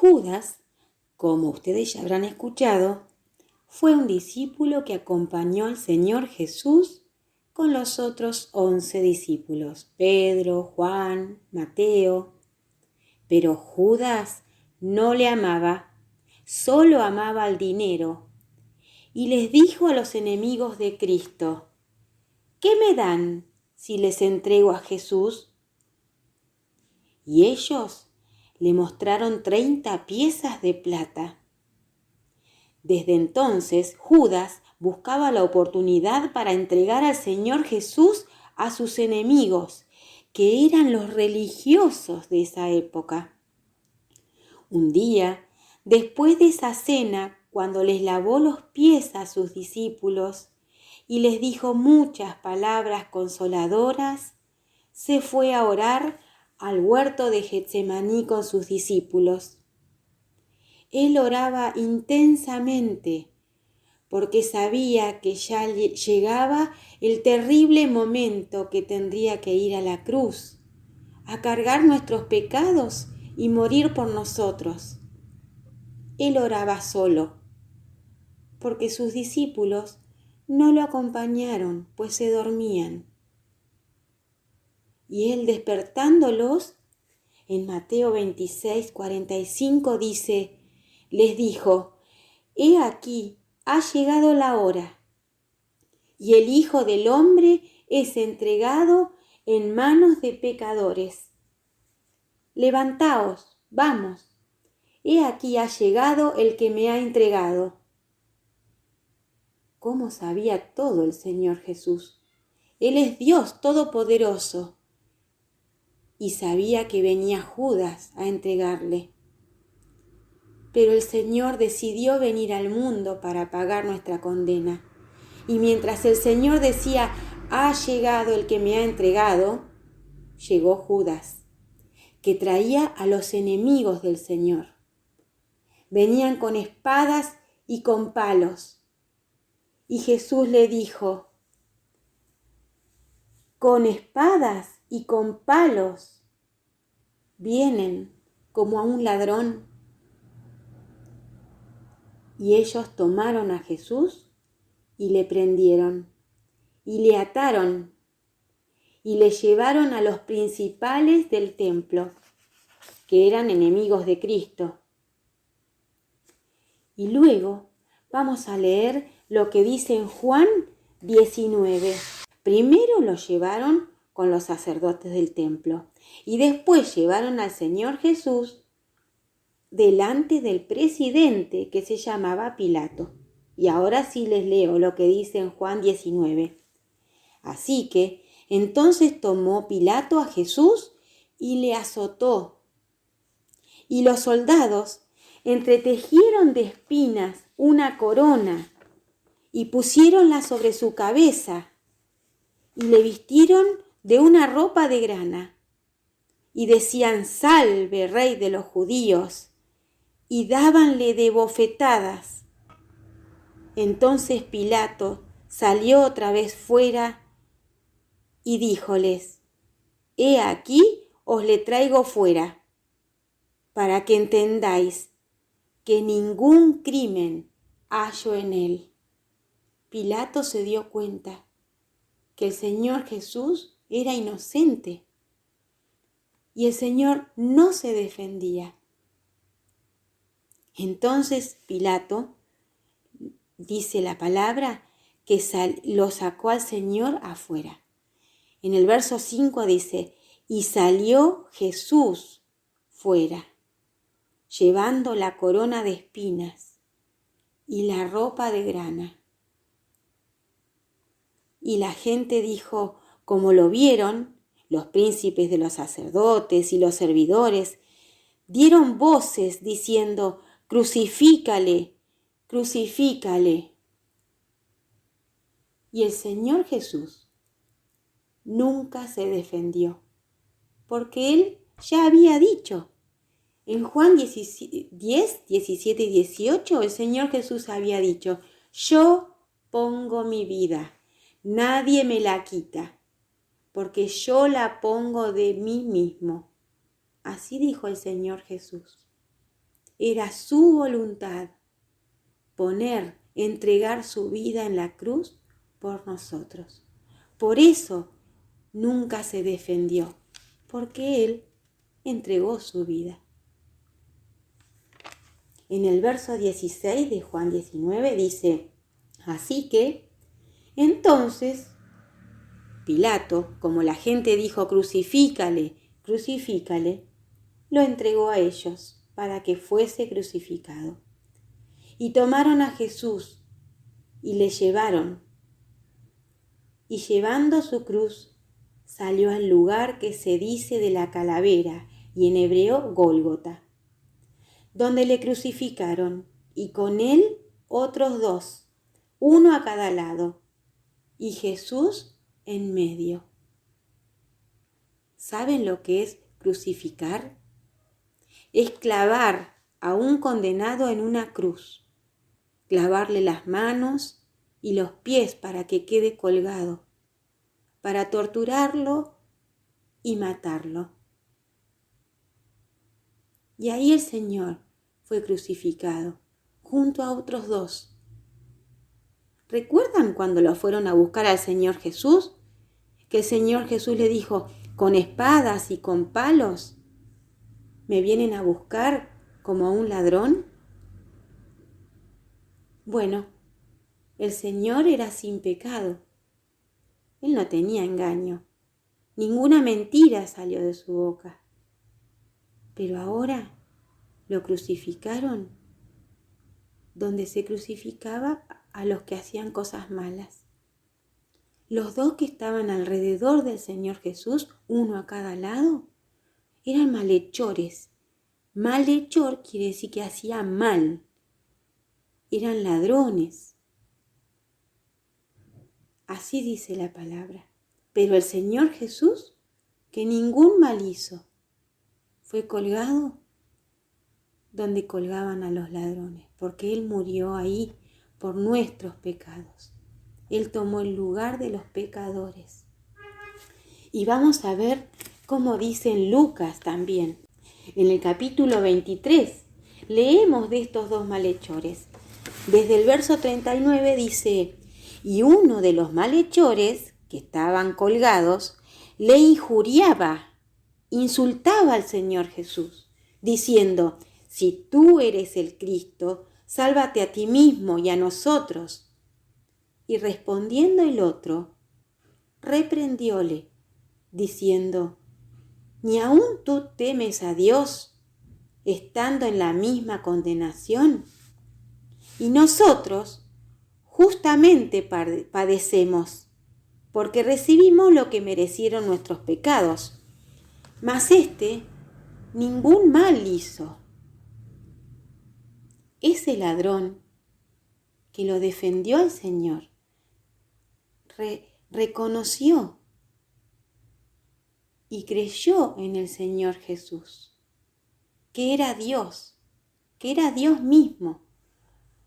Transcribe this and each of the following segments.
Judas, como ustedes ya habrán escuchado, fue un discípulo que acompañó al Señor Jesús con los otros 11 discípulos, Pedro, Juan, Mateo. Pero Judas no le amaba, solo amaba el dinero. Y les dijo a los enemigos de Cristo: ¿qué me dan si les entrego a Jesús? Y ellos le mostraron 30 piezas de plata. Desde entonces, Judas buscaba la oportunidad para entregar al Señor Jesús a sus enemigos, que eran los religiosos de esa época. Un día, después de esa cena, cuando les lavó los pies a sus discípulos y les dijo muchas palabras consoladoras, se fue a orar al huerto de Getsemaní con sus discípulos. Él oraba intensamente porque sabía que ya llegaba el terrible momento que tendría que ir a la cruz, a cargar nuestros pecados y morir por nosotros. Él oraba solo, porque sus discípulos no lo acompañaron, pues se dormían. Y él, despertándolos, en Mateo 26:45 dice, les dijo: he aquí, ha llegado la hora, y el Hijo del Hombre es entregado en manos de pecadores. Levantaos, vamos, he aquí ha llegado el que me ha entregado. ¿Cómo sabía todo el Señor Jesús? Él es Dios Todopoderoso y sabía que venía Judas a entregarle. Pero el Señor decidió venir al mundo para pagar nuestra condena. Y mientras el Señor decía: ha llegado el que me ha entregado, llegó Judas, que traía a los enemigos del Señor. Venían con espadas y con palos. Y Jesús le dijo: con espadas y con palos vienen como a un ladrón. Y ellos tomaron a Jesús y le prendieron, y le ataron, y le llevaron a los principales del templo, que eran enemigos de Cristo. Y luego vamos a leer lo que dice en Juan 19. Primero lo llevaron con los sacerdotes del templo, y después llevaron al Señor Jesús delante del presidente, que se llamaba Pilato. Y ahora sí les leo lo que dice en Juan 19. Así que entonces tomó Pilato a Jesús y le azotó. Y los soldados entretejieron de espinas una corona y pusiéronla sobre su cabeza y le vistieron de una ropa de grana. Y decían: salve, Rey de los judíos, y dábanle de bofetadas. Entonces Pilato salió otra vez fuera y díjoles: he aquí os le traigo fuera, para que entendáis que ningún crimen hallo en él. Pilato se dio cuenta que el Señor Jesús era inocente y el Señor no se defendía. Entonces Pilato, dice la palabra, que lo sacó al Señor afuera. En el verso 5 dice: y salió Jesús fuera, llevando la corona de espinas y la ropa de grana. Y la gente dijo, como lo vieron, los príncipes de los sacerdotes y los servidores, dieron voces diciendo: crucifícale, crucifícale. Y el Señor Jesús nunca se defendió, porque Él ya había dicho. En Juan 10, 17 y 18, el Señor Jesús había dicho: yo pongo mi vida, nadie me la quita, porque yo la pongo de mí mismo. Así dijo el Señor Jesús. era su voluntad entregar su vida en la cruz por nosotros. Por eso nunca se defendió, porque Él entregó su vida. En el verso 16 de Juan 19 dice: así que, entonces, Pilato, como la gente dijo, crucifícale, crucifícale, lo entregó a ellos para que fuese crucificado. Y tomaron a Jesús y le llevaron. Y llevando su cruz, salió al lugar que se dice de la calavera, y en hebreo Gólgota, donde le crucificaron, y con él otros dos, uno a cada lado, y Jesús en medio. ¿Saben lo que es crucificar? Es clavar a un condenado en una cruz, clavarle las manos y los pies para que quede colgado, para torturarlo y matarlo. Y ahí el Señor fue crucificado, junto a otros dos. ¿Recuerdan cuando lo fueron a buscar al Señor Jesús? Que el Señor Jesús le dijo: con espadas y con palos me vienen a buscar como a un ladrón. Bueno, el Señor era sin pecado. Él no tenía engaño. Ninguna mentira salió de su boca. Pero ahora lo crucificaron donde se crucificaba a los que hacían cosas malas. Los dos que estaban alrededor del Señor Jesús, uno a cada lado, eran malhechores. Malhechor quiere decir que hacía mal. Eran ladrones. Así dice la palabra. Pero el Señor Jesús, que ningún mal hizo, fue colgado donde colgaban a los ladrones, porque Él murió ahí por nuestros pecados. Él tomó el lugar de los pecadores. Y vamos a ver cómo dice en Lucas también. En el capítulo 23 leemos de estos dos malhechores. Desde el verso 39 dice: y uno de los malhechores que estaban colgados le injuriaba, insultaba al Señor Jesús, diciendo: si tú eres el Cristo, sálvate a ti mismo y a nosotros. Y respondiendo el otro, reprendióle, diciendo: ¿ni aún tú temes a Dios, estando en la misma condenación? Y nosotros justamente padecemos, porque recibimos lo que merecieron nuestros pecados. Mas ningún mal hizo. Ese ladrón que lo defendió al Señor, reconoció y creyó en el Señor Jesús, que era Dios mismo.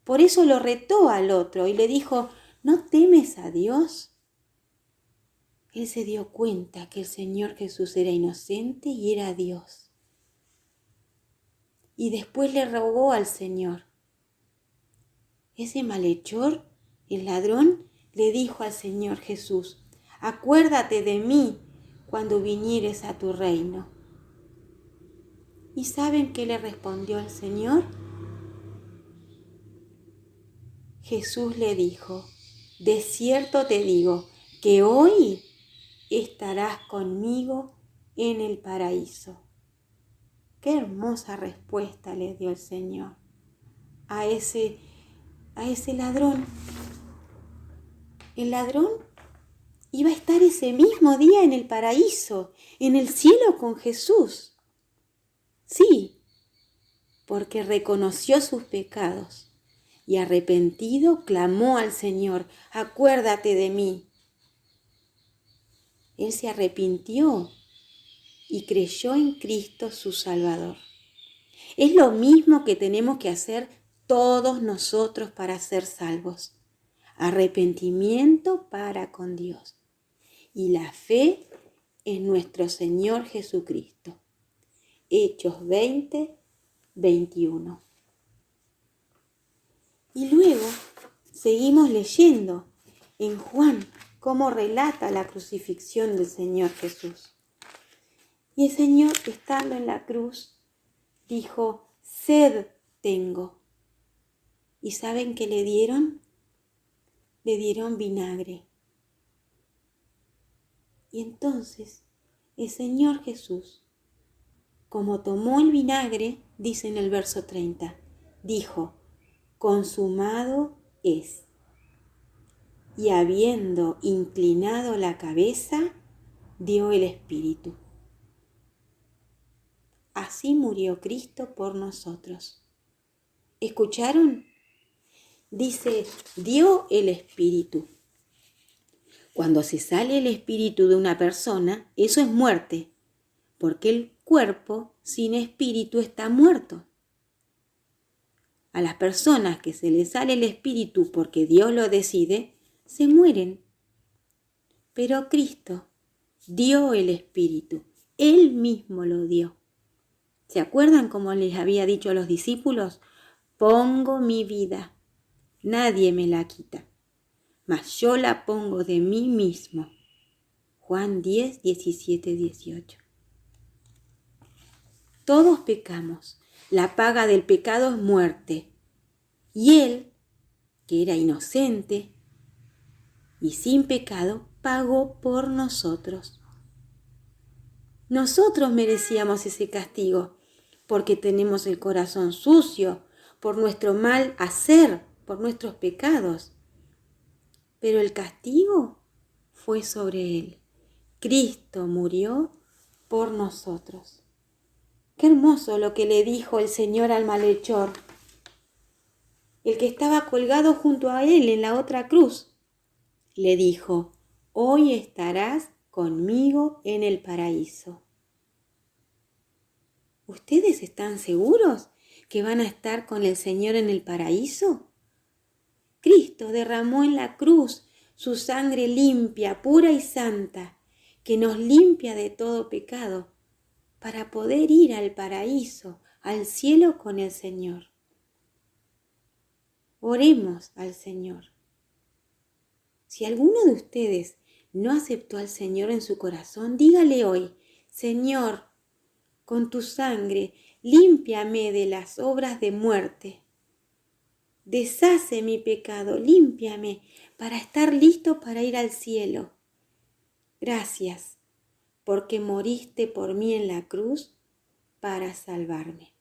Por eso lo retó al otro y le dijo: ¿no temes a Dios? Él se dio cuenta que el Señor Jesús era inocente y era Dios. Y después le rogó al Señor. Ese malhechor, el ladrón, le dijo al Señor Jesús: acuérdate de mí cuando vinieres a tu reino. ¿Y saben qué le respondió el Señor? Jesús le dijo: de cierto te digo que hoy estarás conmigo en el paraíso. Qué hermosa respuesta le dio el Señor a ese ladrón. El ladrón iba a estar ese mismo día en el paraíso, en el cielo con Jesús. Sí, porque reconoció sus pecados y arrepentido clamó al Señor: acuérdate de mí. Él se arrepintió y creyó en Cristo su Salvador. Es lo mismo que tenemos que hacer todos nosotros para ser salvos. Arrepentimiento para con Dios y la fe en nuestro Señor Jesucristo. Hechos 20, 21. Y luego seguimos leyendo en Juan cómo relata la crucifixión del Señor Jesús. Y el Señor, estando en la cruz, dijo: sed tengo. ¿Y saben qué le dieron? Le dieron vinagre. Y entonces el Señor Jesús, como tomó el vinagre, dice en el verso 30, dijo: consumado es. Y habiendo inclinado la cabeza, dio el Espíritu. Así murió Cristo por nosotros. ¿Escucharon? Dice, dio el Espíritu. Cuando se sale el espíritu de una persona, eso es muerte, porque el cuerpo sin espíritu está muerto. A las personas que se les sale el espíritu porque Dios lo decide, se mueren. Pero Cristo dio el espíritu, Él mismo lo dio. ¿Se acuerdan cómo les había dicho a los discípulos? Pongo mi vida, nadie me la quita, mas yo la pongo de mí mismo. Juan 10, 17, 18. Todos pecamos, la paga del pecado es muerte. Y Él, que era inocente y sin pecado, pagó por nosotros. Nosotros merecíamos ese castigo, porque tenemos el corazón sucio, por nuestro mal hacer, por nuestros pecados. Pero el castigo fue sobre Él. Cristo murió por nosotros. Qué hermoso lo que le dijo el Señor al malhechor, el que estaba colgado junto a Él en la otra cruz. Le dijo: hoy estarás conmigo en el paraíso. ¿Ustedes están seguros que van a estar con el Señor en el paraíso? Cristo derramó en la cruz su sangre limpia, pura y santa, que nos limpia de todo pecado, para poder ir al paraíso, al cielo con el Señor. Oremos al Señor. Si alguno de ustedes no aceptó al Señor en su corazón, dígale hoy: Señor, con tu sangre, límpiame de las obras de muerte. Deshace mi pecado, límpiame para estar listo para ir al cielo. Gracias, porque moriste por mí en la cruz para salvarme.